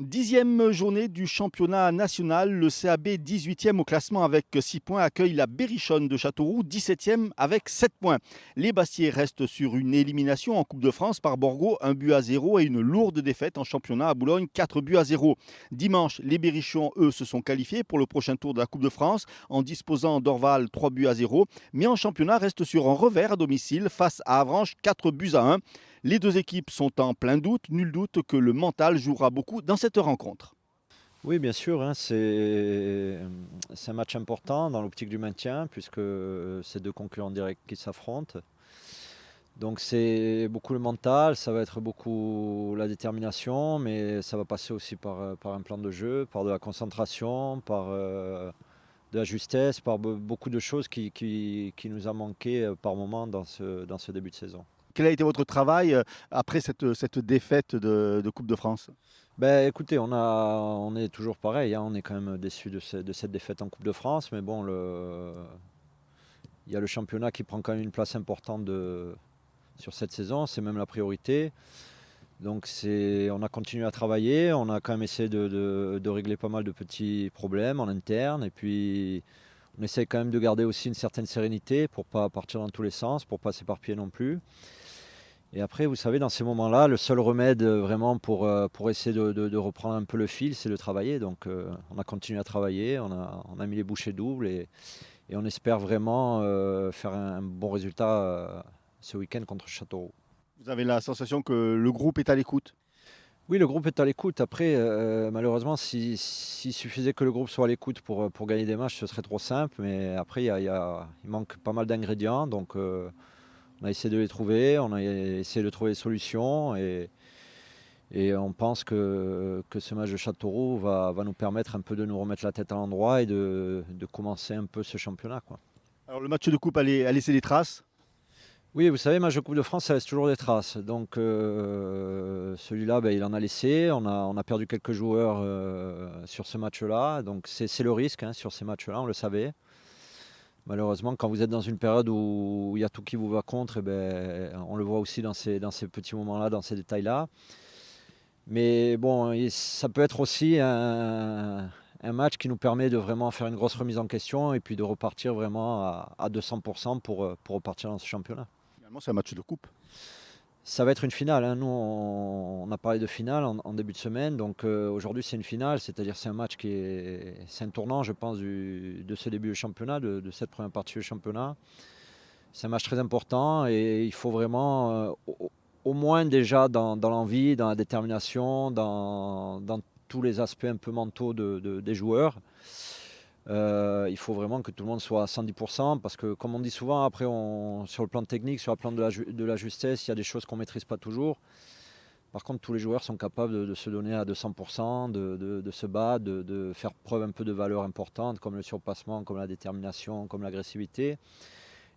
10e journée du championnat national, le CAB 18e au classement avec 6 points accueille la Berrichonne de Châteauroux 17e avec 7 points. Les Bastiais restent sur une élimination en Coupe de France par Borgo, 1-0 et une lourde défaite en championnat à Boulogne, 4-0. Dimanche, les Berrichons, eux, se sont qualifiés pour le prochain tour de la Coupe de France en disposant d'Orval 3-0. Mais en championnat, restent sur un revers à domicile face à Avranches 4-1. Les deux équipes sont en plein doute, nul doute que le mental jouera beaucoup dans cette rencontre. Oui, bien sûr, hein, c'est un match important dans l'optique du maintien, puisque c'est deux concurrents directs qui s'affrontent. Donc c'est beaucoup le mental, ça va être beaucoup la détermination, mais ça va passer aussi par un plan de jeu, par de la concentration, par de la justesse, par beaucoup de choses qui nous a manqué par moment dans ce début de saison. Quel a été votre travail après cette défaite de Coupe de France? Ben, écoutez, on est toujours pareil, hein, on est quand même déçu de cette défaite en Coupe de France, mais bon, il y a le championnat qui prend quand même une place importante sur cette saison, c'est même la priorité. Donc on a continué à travailler, on a quand même essayé de régler pas mal de petits problèmes en interne, et puis on essaie quand même de garder aussi une certaine sérénité pour ne pas partir dans tous les sens, pour ne pas s'éparpiller non plus. Et après, vous savez, dans ces moments-là, le seul remède vraiment pour essayer de reprendre un peu le fil, c'est de travailler. Donc on a continué à travailler, on a mis les bouchées doubles et on espère vraiment faire un bon résultat ce week-end contre Châteauroux. Vous avez la sensation que le groupe est à l'écoute? Oui, le groupe est à l'écoute. Après, malheureusement, s'il suffisait que le groupe soit à l'écoute pour gagner des matchs, ce serait trop simple. Mais après, il manque pas mal d'ingrédients. Donc on a essayé de les trouver, on a essayé de trouver des solutions et on pense que ce match de Châteauroux va nous permettre un peu de nous remettre la tête à l'endroit et de commencer un peu ce championnat, quoi. Alors le match de coupe a laissé des traces? Oui, vous savez, match de Coupe de France, ça laisse toujours des traces. Donc celui-là, ben, il en a laissé. On a perdu quelques joueurs sur ce match-là. Donc c'est le risque hein, sur ces matchs-là, on le savait. Malheureusement, quand vous êtes dans une période où il y a tout qui vous va contre, eh ben, on le voit aussi dans ces petits moments-là, dans ces détails-là. Mais bon, ça peut être aussi un match qui nous permet de vraiment faire une grosse remise en question et puis de repartir vraiment à 200% pour repartir dans ce championnat. Finalement, c'est un match de coupe. Ça va être une finale. Hein. Nous, on a parlé de finale en début de semaine. Donc aujourd'hui, c'est une finale. C'est-à-dire c'est un match c'est un tournant, je pense, de ce début de championnat, de cette première partie du championnat. C'est un match très important et il faut vraiment, au moins déjà dans l'envie, dans la détermination, dans tous les aspects un peu mentaux des joueurs, il faut vraiment que tout le monde soit à 110% parce que comme on dit souvent, après sur le plan technique, sur le plan de la justesse, il y a des choses qu'on ne maîtrise pas toujours. Par contre, tous les joueurs sont capables de se donner à 200%, de se battre, de faire preuve un peu de valeur importante comme le surpassement, comme la détermination, comme l'agressivité.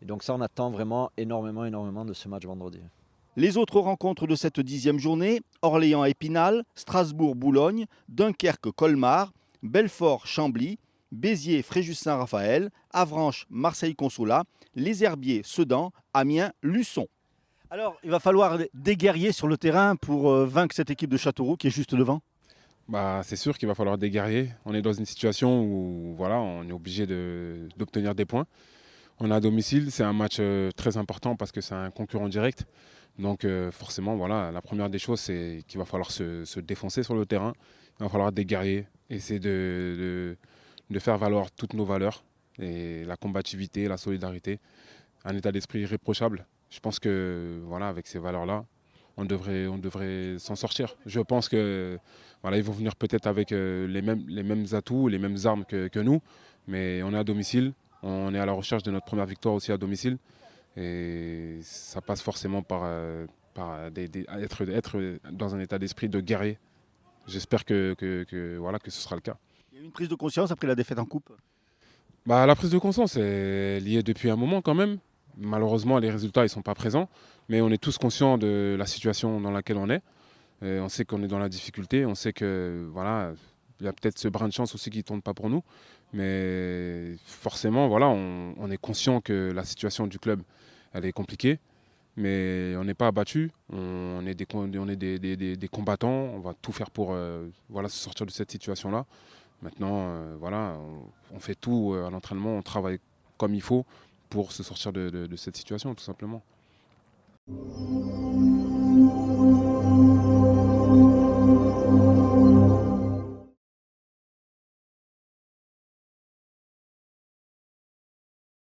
Et donc ça, on attend vraiment énormément de ce match vendredi. Les autres rencontres de cette 10e journée, Orléans-Épinal, Strasbourg-Boulogne, Dunkerque-Colmar, Belfort-Chambly, Béziers-Fréjus-Saint-Raphaël, Avranches-Marseille-Consolat, Les Herbiers-Sedan, Amiens-Luçon. Alors, il va falloir des guerriers sur le terrain pour vaincre cette équipe de Châteauroux qui est juste devant. C'est sûr qu'il va falloir des guerriers. On est dans une situation où voilà, on est obligé d'obtenir des points. On est à domicile, c'est un match très important parce que c'est un concurrent direct. Donc forcément, voilà, la première des choses, c'est qu'il va falloir se défoncer sur le terrain. Il va falloir des guerriers, essayer de faire valoir toutes nos valeurs, et la combativité, la solidarité, un état d'esprit irréprochable. Je pense que voilà, avec ces valeurs-là, on devrait s'en sortir. Je pense que voilà, ils vont venir peut-être avec les mêmes atouts, les mêmes armes que nous, mais on est à domicile, on est à la recherche de notre première victoire aussi à domicile. Et ça passe forcément par être dans un état d'esprit de guerrier. J'espère que voilà, que ce sera le cas. Il y a eu une prise de conscience après la défaite en coupe. La prise de conscience est liée depuis un moment quand même. Malheureusement, les résultats ne sont pas présents, mais on est tous conscients de la situation dans laquelle on est. Et on sait qu'on est dans la difficulté, on sait que voilà, il y a peut-être ce brin de chance aussi qui ne tourne pas pour nous. Mais forcément, voilà, on est conscient que la situation du club elle est compliquée. Mais on n'est pas abattu, on est des combattants, on va tout faire pour se sortir de cette situation-là. Maintenant, on fait tout à l'entraînement, on travaille comme il faut pour se sortir de cette situation, tout simplement.